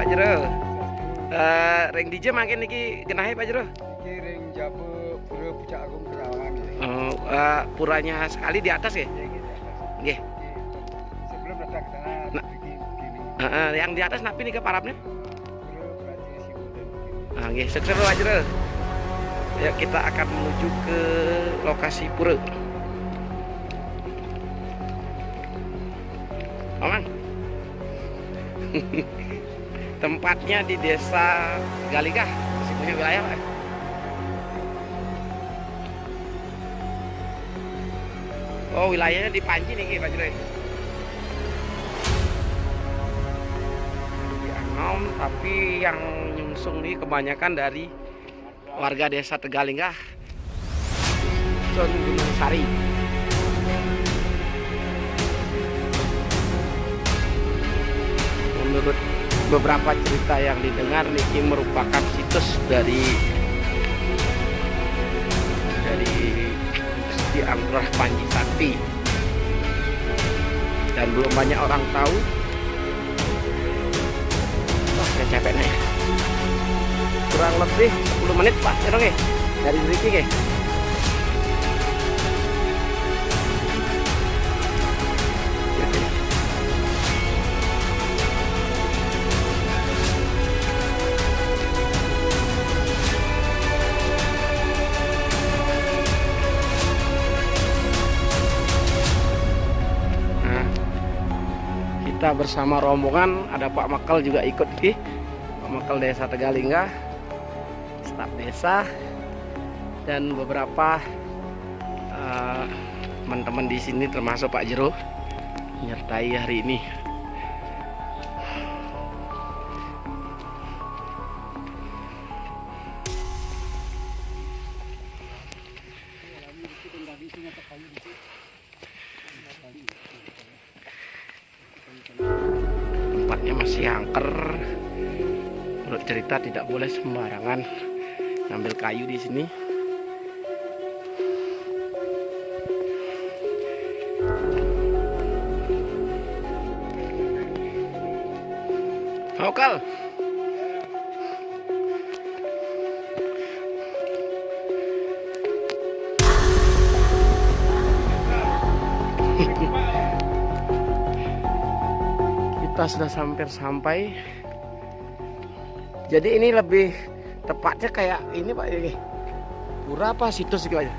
Pak Jero. Ring DJ makin niki genahe Pak Jero. Iki ring Jabu Pura Pucak Agung Kerawang. Puranya sekali di atas ya? Nggih. Sebelum datang ke sana Nah. begini. Yang di atas napi nih ke parapnya? Pura berarti Sibudan. Nggih, sukses Pak Jero. Ya, kita akan menuju ke lokasi pura. Aman. Tempatnya di Desa Galingah, masih punya wilayah Pak. Oh, wilayahnya di Panji nih Pak Jero. Di Anom, tapi yang nyungsung nih kebanyakan dari warga Desa Tegalinggah, Dusun Gunung Sari. Menurut beberapa cerita yang didengar, Niki merupakan situs dari Gusti Anggrah Panji Sakti, dan belum banyak orang tahu. Wah, saya capek nih. Kurang lebih 10 menit Pak Jero nggih dari Riki nggih. Kita bersama rombongan, ada Pak Makel juga ikut nih, Pak Makel Desa Tegalinggah, staf desa, dan beberapa teman-teman di sini termasuk Pak Jero menyertai hari ini. Tempatnya masih angker. Menurut cerita tidak boleh sembarangan ngambil kayu di sini. Lokal. Kita sudah sampai. Jadi ini lebih tepatnya kayak ini Pak, ini pura apa situs gitu aja.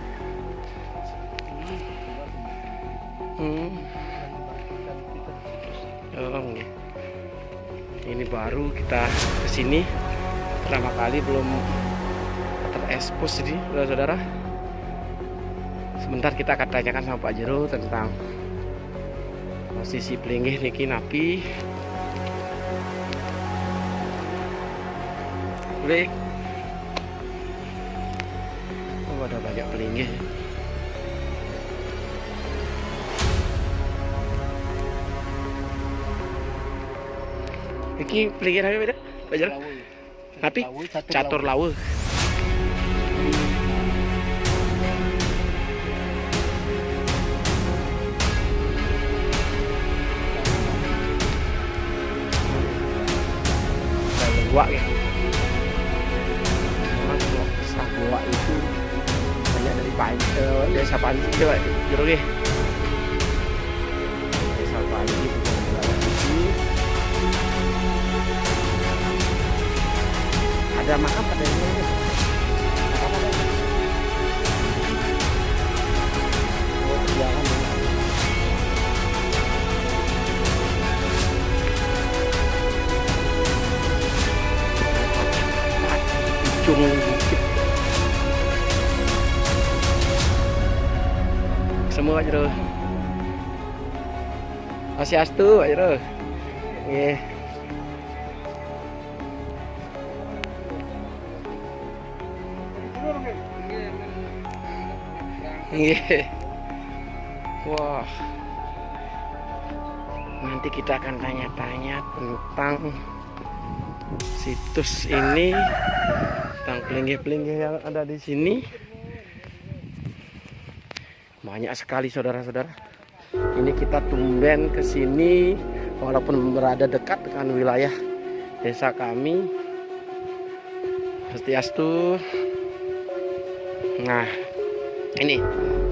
Ini baru kita kesini pertama kali, belum terekspos ini saudara-saudara. Sebentar kita akan tanyakan sama Pak Jero tentang posisi pelinggih niki napi. Blik. Oh, ada banyak pelinggih. Iki pelinggih napi beda? Pak Jero? Napi? Catur lawu. Gua ya. Memang kalau gua itu banyak dari Desa Panji Pak Jero nggih. Desa Panji bukan wilayah ini. Ada makam pada ini. Makam ada. Oh, jangan. Bukit. Semua Pak Jero. Swastiastu Pak Jero. Nggih. Nggih. Wah. Nanti kita akan tanya-tanya tentang situs ini, tentang pelinggih-pelinggih yang ada di sini. Banyak sekali saudara-saudara. Ini kita tumben ke sini walaupun berada dekat dengan wilayah desa kami. Swastiastu. Nah, ini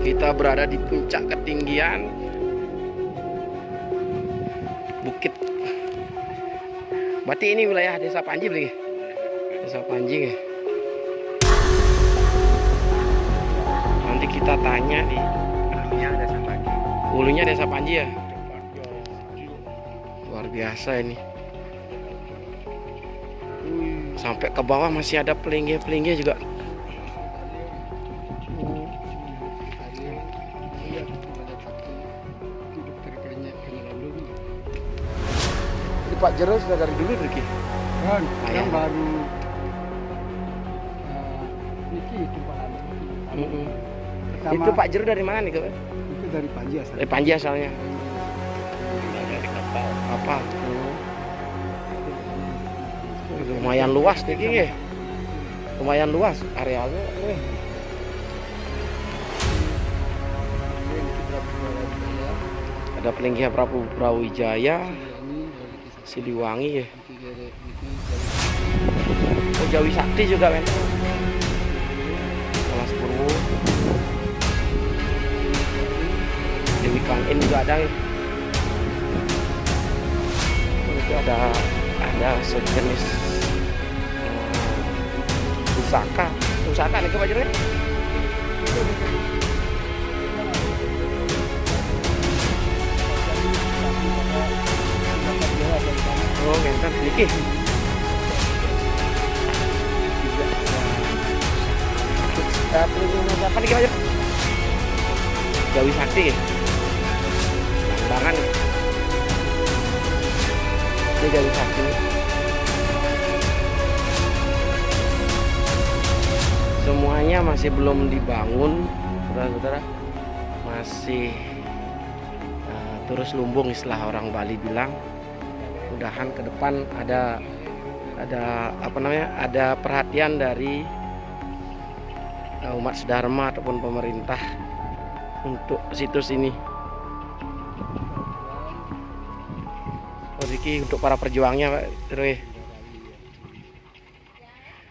kita berada di puncak ketinggian bukit. Berarti ini wilayah Desa Panji, lagi. Desa Panji ya. Nanti kita tanya nih. Hulunya Desa Panji ya. Luar biasa ini. Sampai ke bawah masih ada pelinggih-pelinggih juga. Pak Jero sudah dari dulu Riki? Kan, Ayah. yang baru Niki itu Pak Anu. Pertama, Itu Pak Jero dari mana nih? itu dari Panji asal. Dari Panji asalnya. Dari kapal. Apa? Lumayan luas nih Ki. Lumayan luas arealnya. Ada pelinggih Prabu Brawijaya, Siliwangi ya. Oh, Jawi Sakti juga men. Kelas Purwo. Dewi Kangin juga ada ya. Itu ada sejenis pusaka. Pusaka nih ke Pak Jero ya? Oh, ngenten niki. Pelindung apa nih Pak Jero? Jawi Sakti ya? Lambangan ya? Ini Jawi Sakti. Semuanya masih belum dibangun, saudara-saudara. Masih terus lumbung istilah orang Bali bilang. Mudahan ke depan ada apa namanya, ada perhatian dari umat sedharma ataupun pemerintah untuk situs ini. Rezeki untuk para perjuangnya Pak Jero.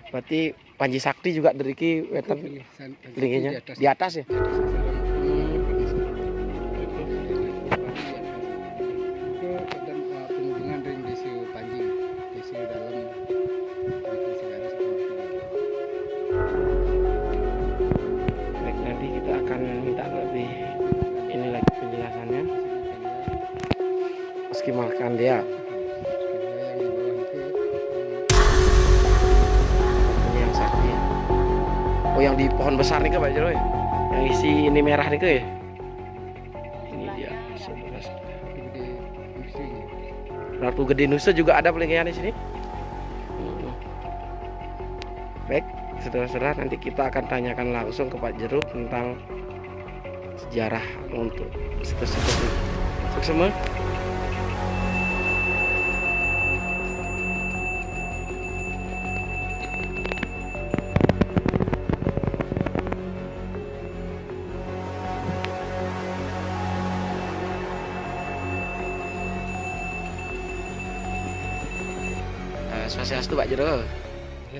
Berarti Panji Sakti juga dari wetan linggihnya di atas ya. Penghubungan ring desa Panji, desa dalam segala seperti Baik, nanti kita akan minta lebih ini lagi penjelasannya. Meski makan dia. yang di bawah itu Ini yang sakti. Oh, yang di pohon besar nih ke Pak Jero ya? Yang isi ini merah nih ke ya? Ini dia, saudara-saudara. gede kursinya. Ratu Gede Nusa juga ada pelinggiran di sini. Baik, saudara-saudara, nanti kita akan tanyakan langsung ke Pak Jero tentang sejarah untuk situs-situs ini. Sukses semua. Swastiastu Pak Jero.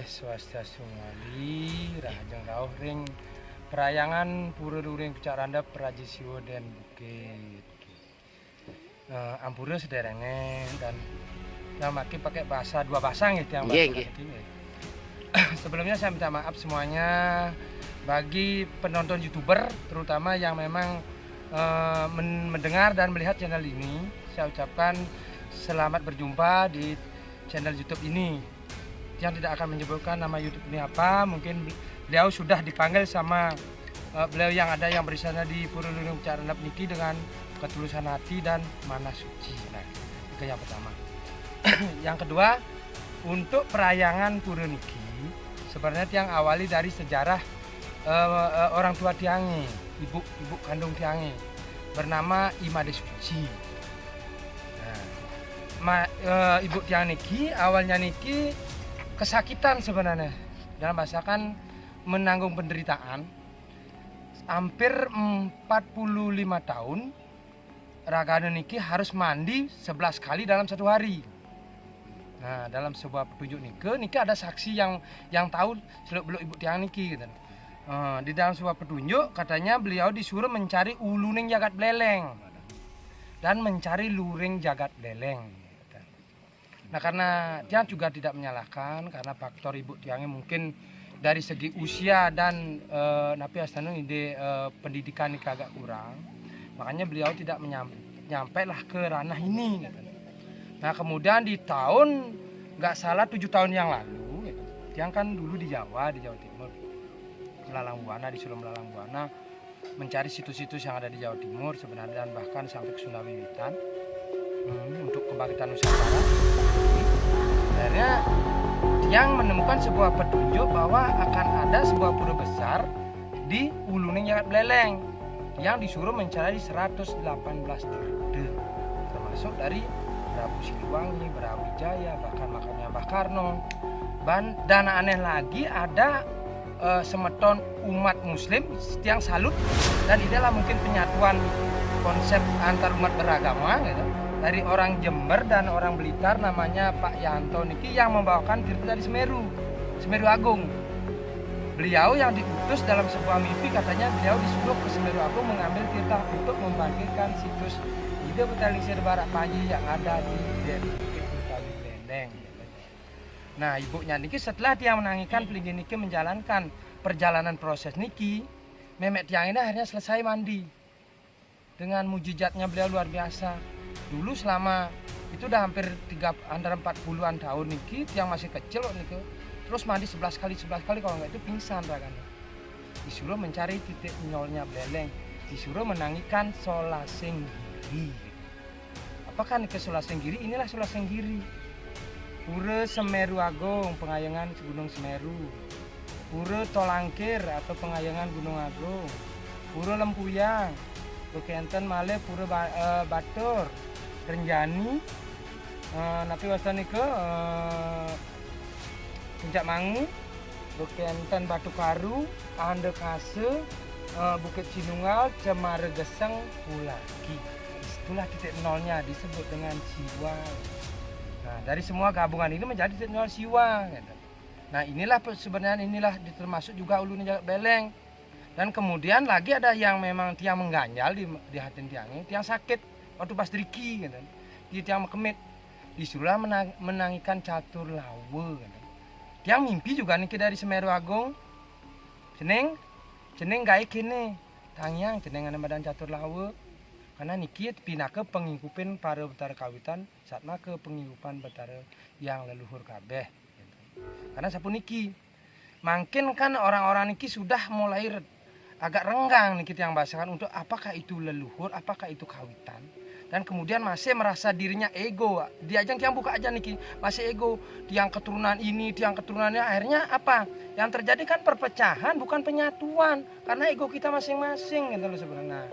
Swastiastu ngali rahajeng rawuh ring perayangan pura during Pucak Randap Praji Siwo dan Bukit. Ampura sederenge dan maki pakai bahasa dua bahasa gitu yang Nggih. Sebelumnya saya minta maaf semuanya bagi penonton YouTuber terutama yang memang mendengar dan melihat channel ini. Saya ucapkan selamat berjumpa di channel YouTube ini. Yang tidak akan menyebutkan nama YouTube ini apa, mungkin beliau sudah dipanggil sama beliau yang ada yang berisana di Pura Lulung Pucak Randap niki dengan ketulusan hati dan mana suci. Nah, itu yang pertama. Yang kedua, untuk perayangan Pura niki sebenarnya yang awali dari sejarah orang tua Tiange, ibu kandung Tiange bernama Imade Suci. Ibu Tiang niki awalnya niki kesakitan sebenarnya, dalam bahasa kan menanggung penderitaan hampir 45 tahun. Ragana niki harus mandi 11 kali dalam satu hari. Nah, dalam sebuah petunjuk niki ada saksi yang tahu seluk-beluk ibu tiang niki gitu. Di dalam sebuah petunjuk katanya beliau disuruh mencari uluning jagat beleleng dan mencari luring jagat beleleng. Gitu. Nah, karena tiang juga tidak menyalahkan karena faktor ibu tiangnya mungkin dari segi usia dan napi astana ide pendidikan ini agak kurang, makanya beliau tidak nyampe lah ke ranah ini. Gitu. Nah, kemudian di tahun nggak salah 7 tahun yang lalu, gitu, tiang kan dulu di Jawa Timur, melalang buana, disuruh melalang buana mencari situs-situs yang ada di Jawa Timur sebenarnya dan bahkan sampai ke Sunda Wiwitan untuk kebangkitan Nusantara. Akhirnya tiang menemukan sebuah petunjuk bahwa akan ada sebuah pura besar di uluning jagat beleleng yang disuruh mencari 118 tirde, termasuk dari Prabu Siliwangi, Brawijaya, bahkan makamnya Mbah Karno. Dan aneh lagi ada semeton umat muslim tiang salut, dan inilah mungkin penyatuan konsep antar umat beragama gitu. Dari orang Jember dan orang Blitar namanya Pak Yanto niki yang membawakan tirta dari Semeru Agung. Beliau yang diutus dalam sebuah mimpi, katanya beliau disuruh ke Semeru Agung mengambil tirta untuk membangkitkan situs ide Betalingsir Barak Panji yang ada di Bukit Betawi Beleleng. Nah, ibunya niki setelah dia menangikan pelinggi niki menjalankan perjalanan proses niki, memek tiang ini akhirnya selesai mandi. Dengan mujizatnya beliau luar biasa. Dulu selama itu udah hampir antara 40-an tahun niki, tiang masih kecil niki. Terus mandi 11 kali kalau nggak itu pingsan raganya. Disuruh mencari titik nolnya Beleleng, disuruh menangikan Solasenggiri. Apakah niki Solasenggiri? Inilah Solasenggiri. Pura Semeru Agung, pengayangan Gunung Semeru. Pura Tolangkir atau pengayangan Gunung Agung. Pura Lempuyang, Bekenten Male, Pura Batur, Renjani, napi wasani ke Puncak Mangu, Bekenten Batu Karu, Ande Kase, Bukit Cinunggal, Cemara Geseng, Pulagi. Itulah titik nolnya disebut dengan Siwa. Nah, dari semua gabungan ini menjadi titik nol Siwa. Gitu. Nah, inilah sebenarnya termasuk juga ulunya jagat beleleng. Dan kemudian lagi ada yang memang tiang mengganjal di hati tiangnya, tiang sakit waktu pas driki, gitu. Dia tiang kemit, disuruh menangikan catur lawe. Gitu. Tiang mimpi juga niki dari Semeru Agung, ceneng gaik kene, tangyang ceneng ana badan catur lawe. Karena niki pindah ke pengikupin para betara kawitan saat ke pengikupan betara yang leluhur kabeh gitu. Karena sapun niki makin kan orang-orang niki sudah mulai agak renggang niki yang bahasakan untuk apakah itu leluhur, apakah itu kawitan, dan kemudian masih merasa dirinya ego. Diajang tiang buka aja niki masih ego, tiang keturunan ini, tiang keturunannya, akhirnya apa yang terjadi kan perpecahan bukan penyatuan karena ego kita masing-masing gitu loh sebenarnya.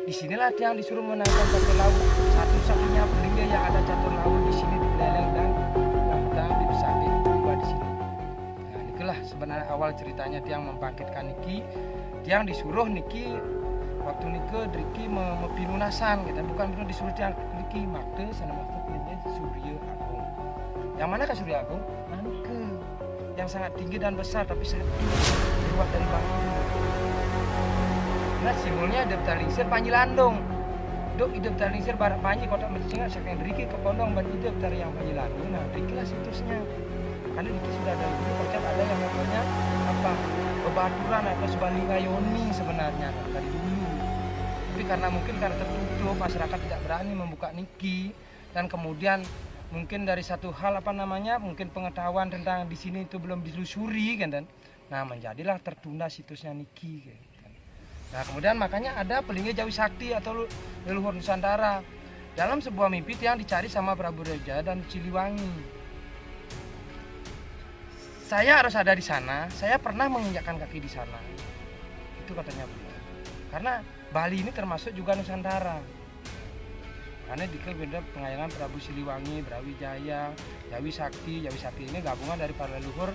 Di sinilah tiang disuruh menangkan catur laut, satu-satunya pelingga yang ada catur laut di sini di Beleleng dan kita di Besaki dua di sini. Nah, inilah sebenarnya awal ceritanya tiang membangkitkan niki. Tiang disuruh niki waktu niki driki mepinunasan, gitu. Bukan benar disuruh tiang niki makte sana makte pelingga Surya Agung. Yang mana ke Surya Agung? Nike yang sangat tinggi dan besar tapi satu keluar dari batu. Nah, simbolnya ide Betalingsir Panji Landung. Dok ide Betalingsir Barak Panji kota Mecingat saking driki ke Pondong ban ide betari yang Panji Landung. Nah, drikilah situsnya. Karena driki sudah ada dulu kocak ada yang namanya apa? Bebaturan atau Sebalingayoni sebenarnya dari dulu. Tapi karena mungkin karena tertutup masyarakat tidak berani membuka niki, dan kemudian mungkin dari satu hal mungkin pengetahuan tentang di sini itu belum dilusuri kan. Nah, menjadilah tertunda situsnya niki kan. Nah, kemudian makanya ada pelingga Jawi Sakti atau leluhur Nusantara. Dalam sebuah mimpi tiang dicari sama Prabu Reja dan Siliwangi. Saya harus ada di sana, saya pernah menginjakkan kaki di sana. Itu katanya beliau. Karena Bali ini termasuk juga Nusantara. Karena beda pengayangan Prabu Siliwangi, Brawijaya, Jawi Sakti. Jawi Sakti ini gabungan dari para leluhur.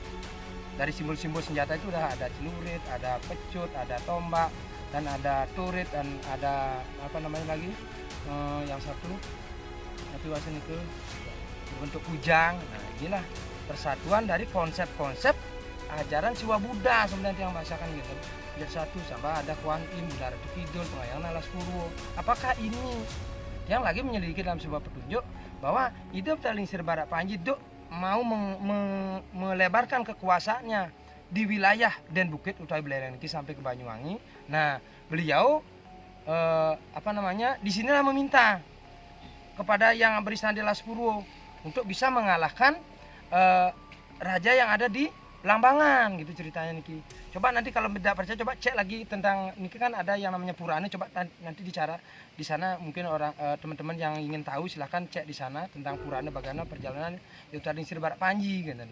Dari simbol-simbol senjata itu udah ada celurit, ada pecut, ada tombak, dan ada turit, dan ada lagi yang satu tapi wasan itu bentuk kujang. Nah, inilah persatuan dari konsep-konsep ajaran Siwa Buddha sebenarnya yang bahasakan gitu. Jadi satu sama ada Kuan Im, Buddha Ratu Kidul, Pengayaan Alas Purwo. Apakah ini yang lagi menyelidiki dalam sebuah petunjuk bahwa hidup Talingsir Barat Panji itu mau melebarkan kekuasaannya di wilayah Den Bukit utawi Beleleng niki sampai ke Banyuwangi. Nah, beliau di sinilah meminta kepada yang beristan di Alas Purwo untuk bisa mengalahkan raja yang ada di Lambangan gitu ceritanya niki. Coba nanti kalau tidak percaya coba cek lagi tentang niki kan ada yang namanya Purana, coba nanti bicara di sana mungkin orang teman-teman yang ingin tahu silahkan cek di sana tentang Purana bagaimana perjalanan Talingsir Barat Panji gitu.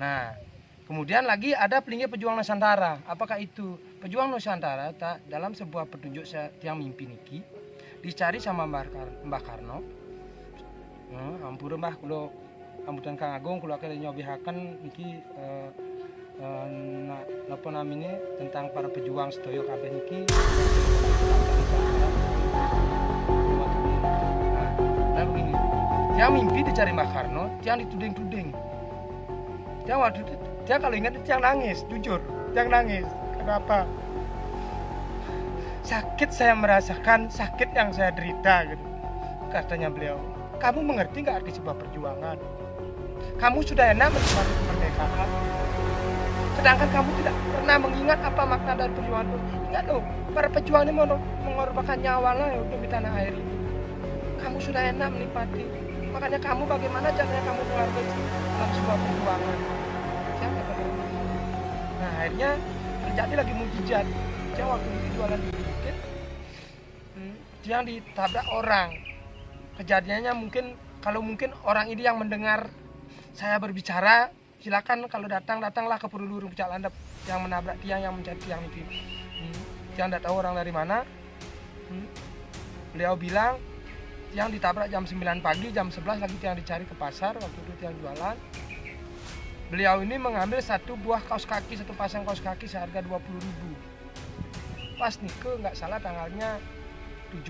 Nah, kemudian lagi ada Pelinggih Pejuang Nusantara. Apakah itu? Pejuang Nusantara dalam sebuah petunjuk yang mimpi niki dicari sama Mbah Karno. Ampura Mbah kulo ambutan Kang Agung kulo akhirnya nyobihaken niki napa namine tentang para pejuang sedaya kabeh niki. Nah, begini. Yang mimpi dicari Mbah Karno, yang dituding-tuding. Yang waktu itu, dia kalau ingat itu yang nangis, jujur, yang nangis. Kenapa? Sakit saya merasakan, sakit yang saya derita gitu. Katanya beliau, kamu mengerti nggak arti sebuah perjuangan? Kamu sudah enak menikmati kemerdekaan. Sedangkan kamu tidak pernah mengingat apa makna dari perjuangan itu. Ingat loh, para pejuang ini mengorbankan nyawanya untuk di tanah air ini. Kamu sudah enak menikmati. Makanya kamu bagaimana caranya kamu menghargai dalam sebuah perjuangan. Nah, akhirnya terjadi lagi mujizat. Dia waktu itu jualan di bukit, dia ditabrak orang. Kejadiannya mungkin kalau mungkin orang ini yang mendengar saya berbicara, silakan kalau datanglah ke Purulurung Pucak Landep yang menabrak tiang yang mencari tiang itu. Tiang tidak tahu orang dari mana. Beliau bilang tiang ditabrak jam 9 pagi, jam 11 lagi tiang dicari ke pasar waktu itu tiang jualan. Beliau ini mengambil satu buah kaos kaki, satu pasang kaos kaki seharga 20.000. Pas nike nggak salah tanggalnya 20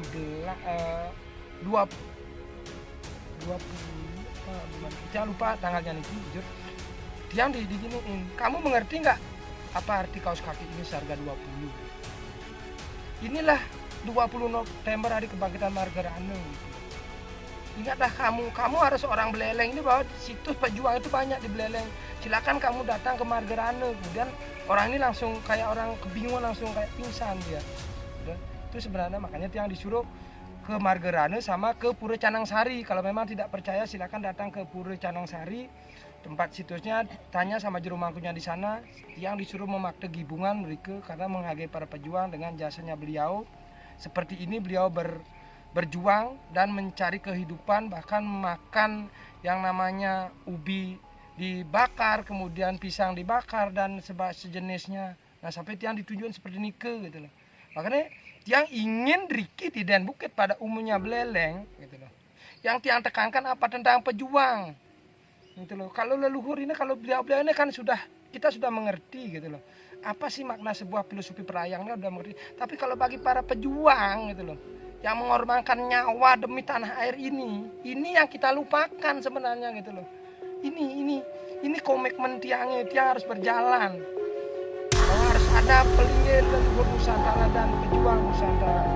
jangan lupa tanggalnya nih jujur. Dia diginiin, kamu mengerti nggak apa arti kaos kaki ini seharga 20? Inilah 20 November hari kebangkitan Margarane. Ingatlah kamu harus orang Beleleng ini bahwa situs pejuang itu banyak di Beleleng. Silakan kamu datang ke Margarane. Kemudian orang ini langsung kayak orang kebingungan, langsung kayak pingsan dia. Itu sebenarnya makanya yang disuruh ke Margarane sama ke Pura Canangsari. Kalau memang tidak percaya silakan datang ke Pura Canangsari. Tempat situsnya tanya sama juru mangkunya di sana. Yang disuruh memakte gibungan mereka karena menghargai para pejuang dengan jasanya beliau. Seperti ini beliau berjuang dan mencari kehidupan, bahkan makan yang namanya ubi dibakar, kemudian pisang dibakar dan sejenisnya. Nah, sampai tiang ditunjukkan seperti nike gitu loh. Makanya tiang ingin Riki di Den Bukit pada umumnya Beleleng gitu loh. Yang tiang tekankan apa tentang pejuang gitu loh. Kalau leluhur ini, kalau beliau-beliau ini kan kita sudah mengerti gitu loh. Apa sih makna sebuah filosofi perayangnya udah mengerti. Tapi kalau bagi para pejuang gitu loh, yang mengorbankan nyawa demi tanah air ini yang kita lupakan sebenarnya gitu loh. Ini komitmen tiang harus berjalan. Bahwa harus ada pelinggih leluhur Nusantara dan pejuang Nusantara.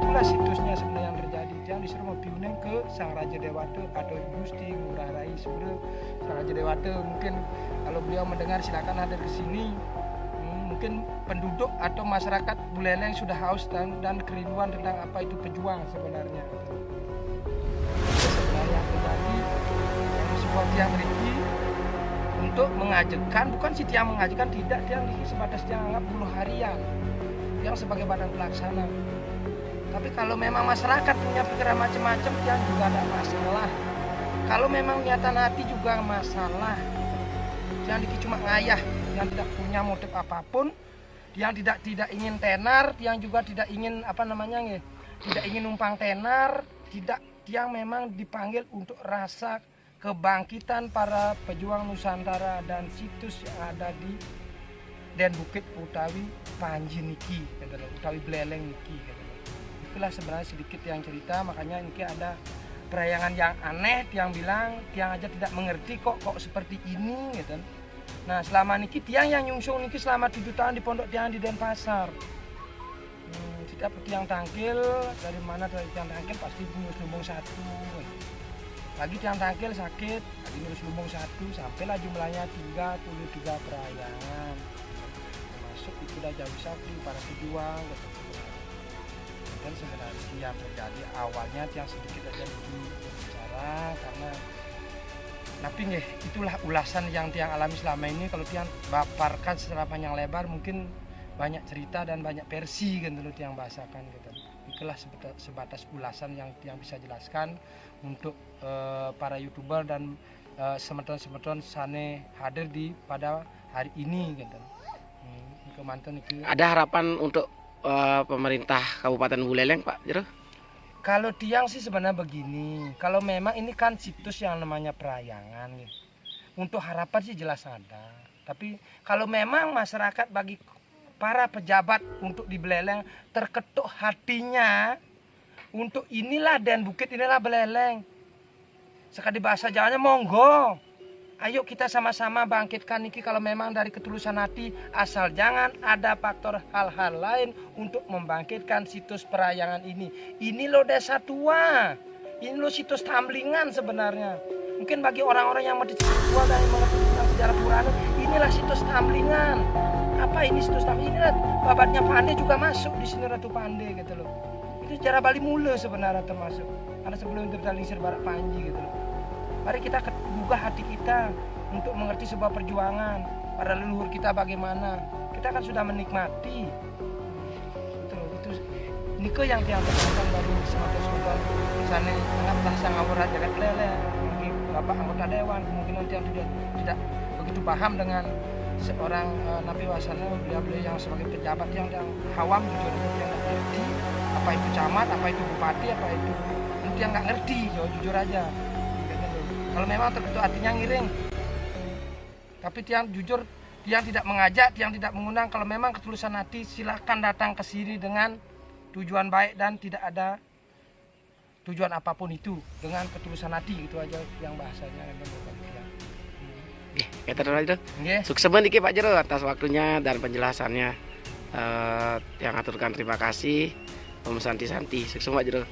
Itulah situsnya sebenarnya yang terjadi. Tiang disuruh membimbing ke Sang Raja Dewata atau Gusti Ngurah Rai sebenarnya Sang Raja Dewata. Mungkin kalau beliau mendengar silakan hadir ke sini. Mungkin penduduk atau masyarakat Buleleng sudah haus dan kerinduan tentang apa itu pejuang sebenarnya. Sebenarnya yang terjadi sebuah tiang Riki untuk mengajukan, bukan si tiang mengajukan, tidak, tiang Riki sebatas tiang anggap 10 harian yang sebagai badan pelaksana. Tapi kalau memang masyarakat punya pikiran macam-macam, tiang juga ada masalah. Kalau memang niatan hati juga masalah. Tiang Riki cuma ngayah, yang tidak punya motif apapun, yang tidak ingin tenar, yang juga tidak ingin tidak ingin numpang tenar, yang memang dipanggil untuk rasa kebangkitan para pejuang Nusantara dan situs yang ada di Den Bukit utawi Panji niki, utawi Beleleng niki. Itulah sebenarnya sedikit yang cerita, makanya ini ada perayangan yang aneh, tiang bilang tiang aja tidak mengerti kok seperti ini gitu. Nah selama niki tiang yang nyungsung niki selama 7 tahun di pondok tiang di Denpasar. Setiap tiang tangkil dari tiang tangkil pasti nyus lumbung 1. Lagi tiang tangkil sakit, lagi nyus lumbung 1 sampailah jumlahnya 33 perayangan. Termasuk itu udah jauh sakti para pejuang gitu. Dan sebenarnya yang terjadi awalnya tiang sedikit aja berbicara karena tapi nih itulah ulasan yang tiang alami selama ini. Kalau tiang paparkan secara panjang lebar mungkin banyak cerita dan banyak versi kan dulu tiang bahasakan gitu. Itulah sebatas ulasan yang tiang bisa jelaskan untuk para YouTuber dan semeton-semeton sane hadir pada hari ini gitu. Kemanten itu. Ada harapan untuk pemerintah Kabupaten Buleleng, Pak Jero? Kalau tiang sih sebenarnya begini, kalau memang ini kan situs yang namanya perayangan nih. Untuk harapan sih jelas ada. Tapi kalau memang masyarakat bagi para pejabat untuk di Buleleng terketuk hatinya untuk inilah dan bukit inilah Buleleng. Sekali bahasa Jawanya monggo. Ayo kita sama-sama bangkitkan niki kalau memang dari ketulusan hati, asal jangan ada faktor hal-hal lain untuk membangkitkan situs perayangan ini. Ini loh desa tua. Ini loh situs tamblingan sebenarnya. Mungkin bagi orang-orang yang mengerti tua dan yang mengerti tentang sejarah Purana, inilah situs tamblingan. Apa ini situs tamblingan? Inilah babatnya Pande juga masuk di sini Ratu Pande gitu loh. Itu sejarah Bali Mule sebenarnya termasuk. Karena sebelum itu kita lingsir Barak Panji gitu loh. Mari kita buka hati kita untuk mengerti sebuah perjuangan para leluhur kita bagaimana. Kita kan sudah menikmati. Itu niko yang tiang terkenal dari semakin sultan sana anggaplah sang awurat jagat lele. Mungkin bapak anggota dewan kemungkinan tiang tidak begitu paham dengan seorang Nabi Wasana, beliau yang sebagai pejabat yang awam jujur yang nggak ngerti apa itu camat, apa itu bupati, apa itu yang nggak ngerti, jujur aja. Kalau memang terketuk hatinya ngiring, tapi tiang jujur, tiang tidak mengajak, tiang tidak mengundang. Kalau memang ketulusan hati, silahkan datang ke sini dengan tujuan baik dan tidak ada tujuan apapun itu, dengan ketulusan hati gitu aja yang bahasanya. Kita itu. Sukses banget Pak Jero atas waktunya dan penjelasannya. Yang aturkan terima kasih, Om Santi. Sukses Pak Jero.